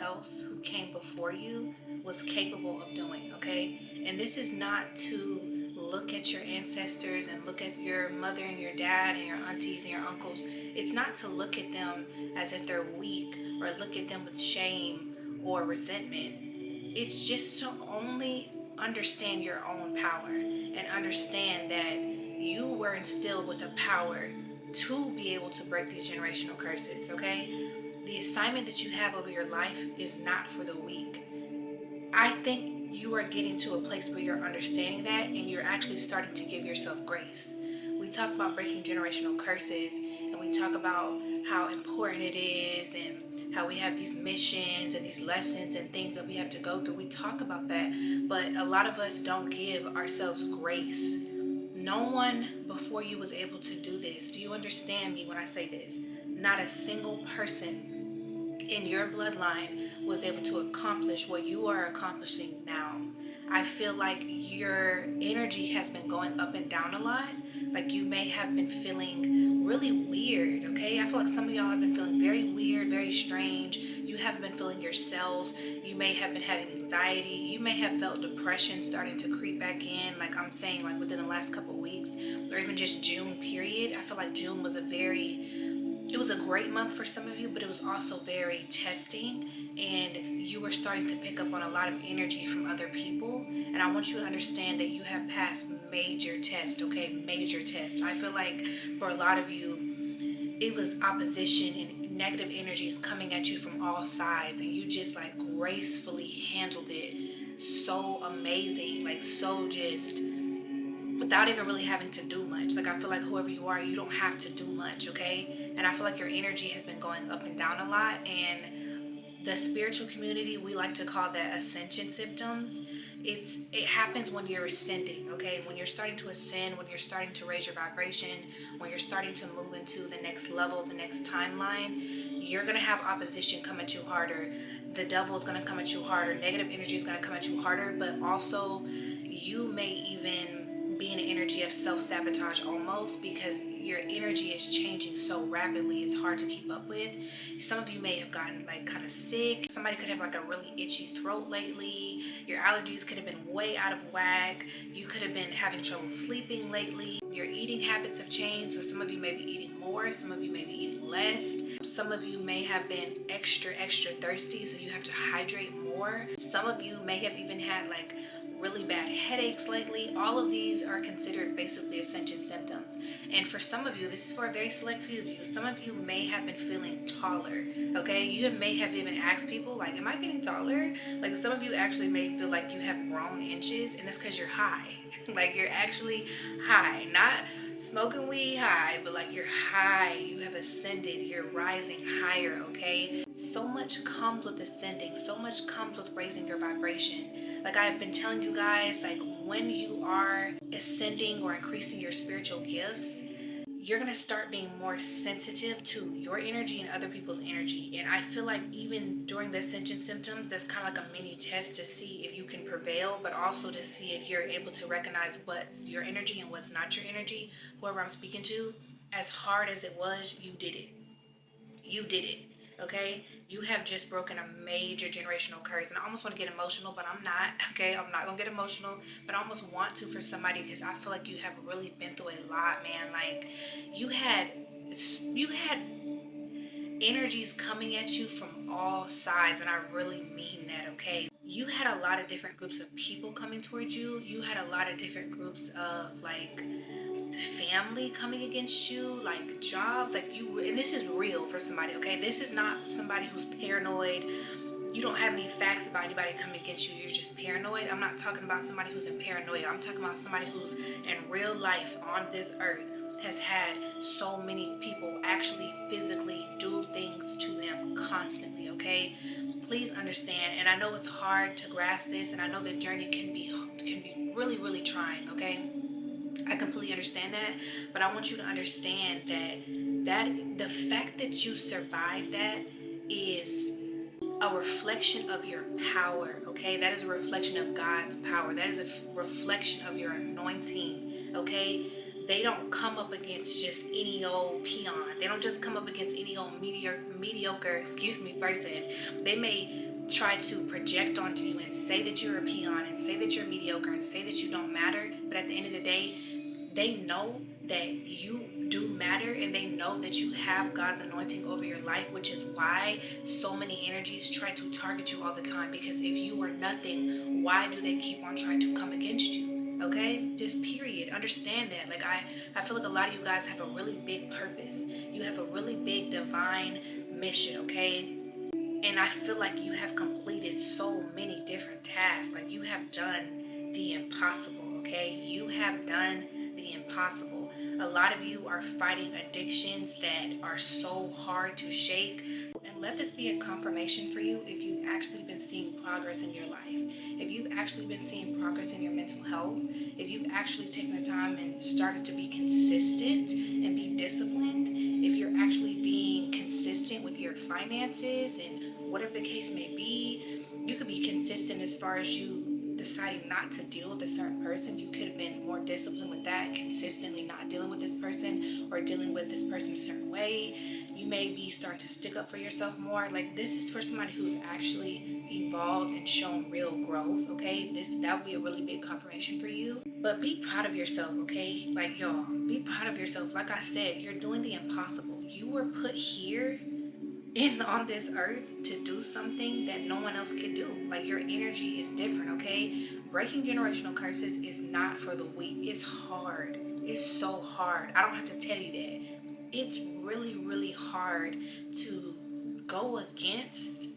else who came before you was capable of doing, okay? And this is not to look at your ancestors and look at your mother and your dad and your aunties and your uncles. It's not to look at them as if they're weak or look at them with shame or resentment. It's just to only understand your own power and understand that you were instilled with a power to be able to break these generational curses, okay? The assignment that you have over your life is not for the weak. I think you are getting to a place where you're understanding that and you're actually starting to give yourself grace. We talk about breaking generational curses and we talk about how important it is and how we have these missions and these lessons and things that we have to go through. We talk about that, but a lot of us don't give ourselves grace. No one before you was able to do this. Do you understand me when I say this? Not a single person in your bloodline was able to accomplish what you are accomplishing now. I feel like your energy has been going up and down a lot. Like you may have been feeling really weird, okay? I feel like some of y'all have been feeling very weird, very strange. You haven't been feeling yourself. You may have been having anxiety. You may have felt depression starting to creep back in, like I'm saying, like within the last couple of weeks, or even just June period. I feel like June was it was a great month for some of you, but it was also very testing, and you were starting to pick up on a lot of energy from other people. And I want you to understand that you have passed major tests, okay? Major tests. I feel like for a lot of you, it was opposition and negative energies coming at you from all sides, and you just like gracefully handled it so amazing, like so just without even really having to do much. Like I feel like whoever you are, you don't have to do much, okay? And I feel like your energy has been going up and down a lot, and the spiritual community, we like to call that ascension symptoms. It happens when you're ascending, okay? When you're starting to ascend, when you're starting to raise your vibration, when you're starting to move into the next level, the next timeline, you're gonna have opposition come at you harder. The devil is gonna come at you harder. Negative energy is gonna come at you harder, but also you may even be in an energy of self-sabotage almost, because your energy is changing so rapidly, it's hard to keep up with. Some of you may have gotten like kind of sick. Somebody could have like a really itchy throat lately. Your allergies could have been way out of whack. You could have been having trouble sleeping lately. Your eating habits have changed, so some of you may be eating more, some of you may be eating less. Some of you may have been extra thirsty, so you have to hydrate more. Some of you may have even had like really bad headaches lately. All of these are considered basically ascension symptoms. And for some of you, this is for a very select few of you, some of you may have been feeling taller, okay? You may have even asked people like, am I getting taller? Like some of you actually may feel like you have grown inches, and it's because you're high. Like you're actually high, not smoking weed high, but like you're high, you have ascended, you're rising higher, okay? So much comes with ascending, so much comes with raising your vibration. Like I've been telling you guys, like when you are ascending or increasing your spiritual gifts, you're going to start being more sensitive to your energy and other people's energy. And I feel like even during the ascension symptoms, that's kind of like a mini test to see if you can prevail, but also to see if you're able to recognize what's your energy and what's not your energy. Whoever I'm speaking to, as hard as it was, you did it. You did it. Okay, you have just broken a major generational curse, and I almost want to get emotional, but I'm not. Okay, I'm not gonna get emotional, but I almost want to for somebody, because I feel like you have really been through a lot, man. Like you had energies coming at you from all sides, and I really mean that. Okay, you had a lot of different groups of people coming towards you. You had a lot of different groups of like family coming against you, like jobs, like you, and this is real for somebody, okay? This is not somebody who's paranoid. You don't have any facts about anybody coming against you, you're just paranoid. I'm not talking about somebody who's in paranoia. I'm talking about somebody who's in real life on this earth has had so many people actually physically do things to them constantly, okay? Please understand, and I know it's hard to grasp this, and I know the journey can be really trying, okay? I completely understand that, but I want you to understand that the fact that you survived that is a reflection of your power, okay? That is a reflection of God's power. That is a reflection of your anointing, okay? They don't come up against just any old peon. They don't just come up against any old mediocre, person. They may try to project onto you and say that you're a peon and say that you're mediocre and say that you don't matter. But at the end of the day, they know that you do matter, and they know that you have God's anointing over your life, which is why so many energies try to target you all the time. Because if you were nothing, why do they keep on trying to come against you? Okay, just period. Understand that. Like I feel like a lot of you guys have a really big purpose. You have a really big divine mission. Okay, and I feel like you have completed so many different tasks. Like you have done the impossible, okay? You have done the impossible. A lot of you are fighting addictions that are so hard to shake. And let this be a confirmation for you if you've actually been seeing progress in your life, if you've actually been seeing progress in your mental health, if you've actually taken the time and started to be consistent and be disciplined, if you're actually being consistent with your finances and whatever the case may be. You could be consistent as far as you deciding not to deal with a certain person. You could have been more disciplined with that, consistently not dealing with this person or dealing with this person a certain way. You may be starting to stick up for yourself more. Like this is for somebody who's actually evolved and shown real growth. Okay, that would be a really big confirmation for you. But be proud of yourself. Okay, like y'all, be proud of yourself. Like I said, you're doing the impossible. You were put here on this earth to do something that no one else could do. Like your energy is different, okay? Breaking generational curses is not for the weak. It's hard. It's so hard. I don't have to tell you that. It's really, really hard to go against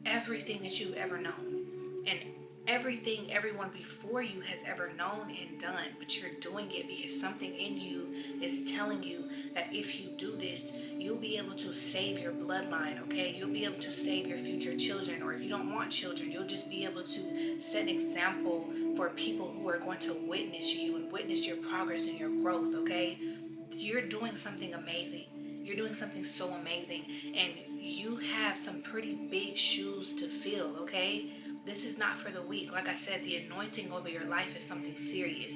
everything that you've ever known and everything everyone before you has ever known and done, but you're doing it because something in you is telling you that if you do this, you'll be able to save your bloodline, okay? You'll be able to save your future children, or if you don't want children, you'll just be able to set an example for people who are going to witness you and witness your progress and your growth, okay? You're doing something amazing. You're doing something so amazing, and you have some pretty big shoes to fill, okay? This is not for the weak. Like I said, the anointing over your life is something serious.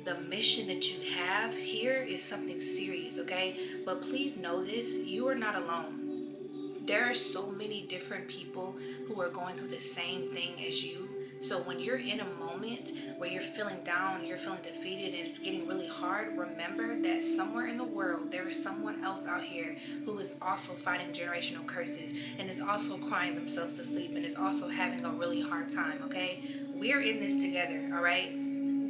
The mission that you have here is something serious, okay? But please know this, you are not alone. There are so many different people who are going through the same thing as you. So when you're in a moment where you're feeling down, you're feeling defeated, and it's getting really hard, remember that somewhere in the world there is someone else out here who is also fighting generational curses and is also crying themselves to sleep and is also having a really hard time, okay? We're in this together, all right?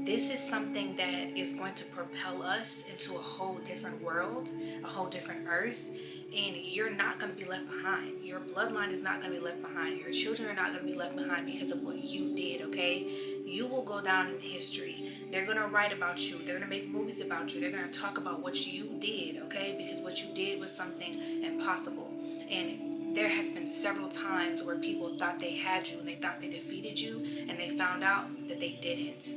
This is something that is going to propel us into a whole different world, a whole different earth, and you're not going to be left behind. Your bloodline is not going to be left behind. Your children are not going to be left behind because of what you did, okay? You will go down in history. They're going to write about you. They're going to make movies about you. They're going to talk about what you did, okay? Because what you did was something impossible. And there has been several times where people thought they had you and they thought they defeated you, and they found out that they didn't.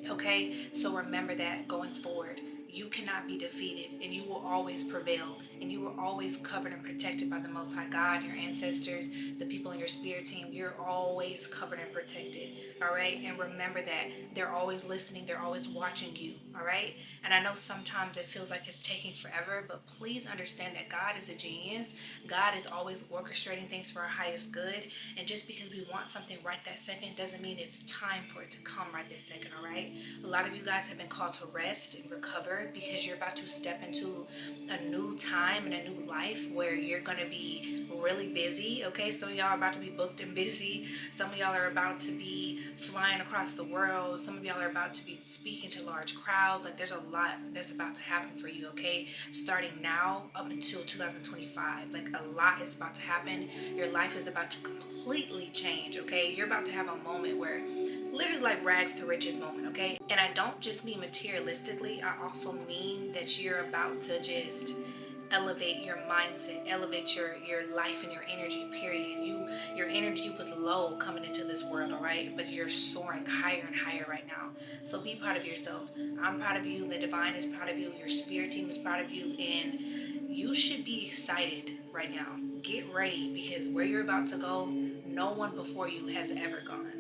Okay, so remember that going forward, you cannot be defeated, and you will always prevail, and you are always covered and protected by the Most High God, your ancestors, the people in your spirit team. You're always covered and protected, all right? And remember that they're always listening, they're always watching you, all right? And I know sometimes it feels like it's taking forever, but please understand that God is a genius. God is always orchestrating things for our highest good, and just because we want something right that second doesn't mean it's time for it to come right this second, all right? A lot of you guys have been called to rest and recover because you're about to step into a new time and a new life where you're going to be really busy, okay? Some of y'all are about to be booked and busy. Some of y'all are about to be flying across the world. Some of y'all are about to be speaking to large crowds. Like there's a lot that's about to happen for you, okay? Starting now up until 2025. Like a lot is about to happen. Your life is about to completely change, okay? You're about to have a moment where literally like rags to riches moment, okay? And I don't just mean materialistically, I also mean that you're about to just elevate your mindset, elevate your life and your energy, period. Your energy was low coming into this world, all right? But you're soaring higher and higher right now. So be proud of yourself. I'm proud of you, the divine is proud of you, your spirit team is proud of you, and you should be excited right now. Get ready because where you're about to go, no one before you has ever gone.